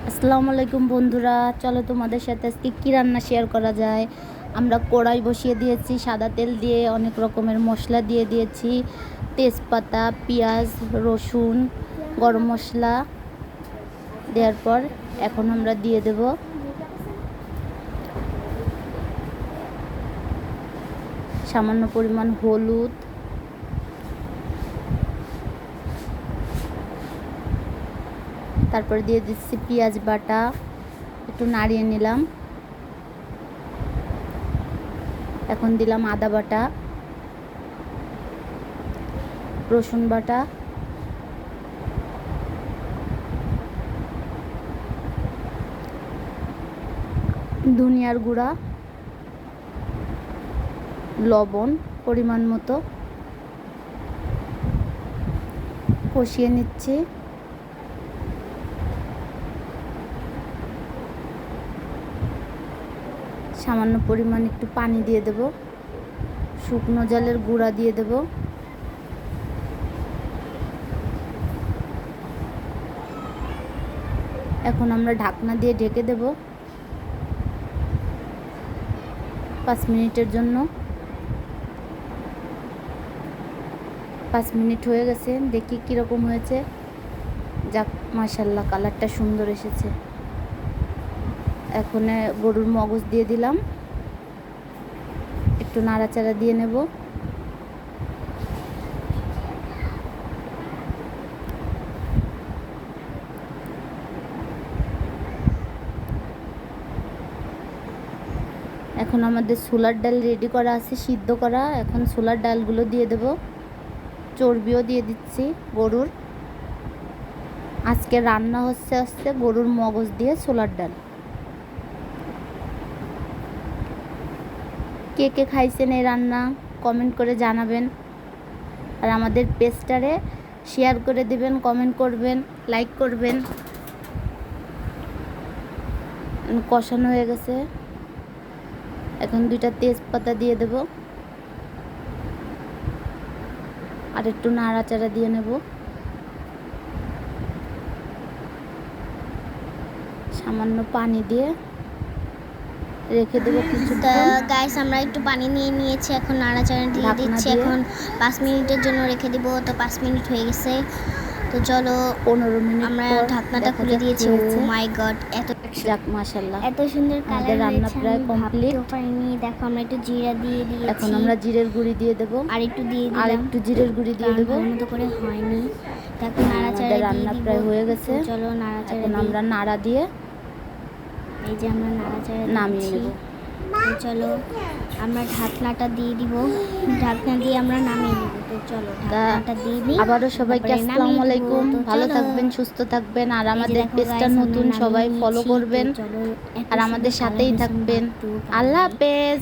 আসসালামু আলাইকুম বন্ধুরা, চলো তোমাদের সাথে আজকে কী রান্না শেয়ার করা যায়। আমরা কড়াই বসিয়ে দিয়েছি, সাদা তেল দিয়ে অনেক রকমের মশলা দিয়ে দিয়েছি, তেজপাতা, পেঁয়াজ, রসুন, গরম মশলা দেওয়ার পর এখন আমরা দিয়ে দেব সামান্য পরিমাণ হলুদ, তারপরে দিয়ে দিচ্ছি পেঁয়াজ বাটা, একটু নাড়িয়ে নিলাম। এখন দিলাম আদা বাটা, রসুন বাটা, ধনিয়ার গুঁড়া, লবণ পরিমাণ মতো, কষিয়ে নিচ্ছি। সামান্য পরিমাণ একটু পানি দিয়ে দেব, শুকনো জলের গুঁড়া দিয়ে দেব। এখন আমরা ঢাকনা দিয়ে ঢেকে দেব 5 মিনিটের জন্য। 5 মিনিট হয়ে গেছে, দেখি কীরকম হয়েছে। যাক, মাশাআল্লাহ, কালারটা সুন্দর এসেছে। এখন গরুর মগজ দিয়ে দিলাম, একটু নাড়াচাড়া দিয়ে নেব। এখন আমাদের ছোলার ডাল রেডি করা আছে, সিদ্ধ করা। এখন ছোলার ডালগুলো দিয়ে দেব, চর্বিও দিয়ে দিচ্ছি গরুর। আজকে রান্না হচ্ছে গরুর মগজ দিয়ে ছোলার ডাল। কে কে খাইছেন এই রান্না কমেন্ট করে জানাবেন, আর আমাদের পেজটারে শেয়ার করে দিবেন, কমেন্ট করবেন, লাইক করবেন। কষানো হয়ে গেছে, এখন 2টা তেজপাতা দিয়ে দেব, আর একটু নাড়াচাড়া দিয়ে নেব। সামান্য পানি দিয়ে রেখে দেবো কিছুটা। গাইস, আমরা একটু পানি নিয়ে নিয়েছি, এখন নাড়াচাড়া দিয়ে দিচ্ছি। এখন 5 মিনিটের জন্য রেখে দিব। তো 5 মিনিট হয়ে গেছে, তো চলো 15 মিনিট আমরা ঢাকনাটা খুলে দিয়েছি। ও মাই গড, যাক, মাশাআল্লাহ, এত সুন্দর কালার রান্না প্রায় কমপ্লিট। দেখো, আমরা একটু জিরা দিয়ে দিয়েছি। এখন আমরা জিরের গুঁড়ি দিয়ে দেব, আর একটু দিয়ে দিলাম, আর একটু জিরের গুঁড়ি দিয়ে দেব। মতো করে হয়নি, দেখো নাড়াচাড়া রান্না প্রায় হয়ে গেছে। চলো নাড়াচাড়া, এখন আমরা নাড়া দিয়ে এই যে আমরা নাড়াচাড়া নামিয়ে নেব। চলো আমরা ঢাকনাটা দিয়ে দিব, ঢাকনা দিয়ে আমরা নামিয়ে নেব। তো চলো ঢাকনাটা দিয়ে দিই। আবারও সবাইকে আসসালামু আলাইকুম, ভালো থাকবেন, সুস্থ থাকবেন, আর আমাদের পেজটা নতুন, সবাই ফলো করবেন আর আমাদের সাথেই থাকবেন। আল্লাহ হাফেজ।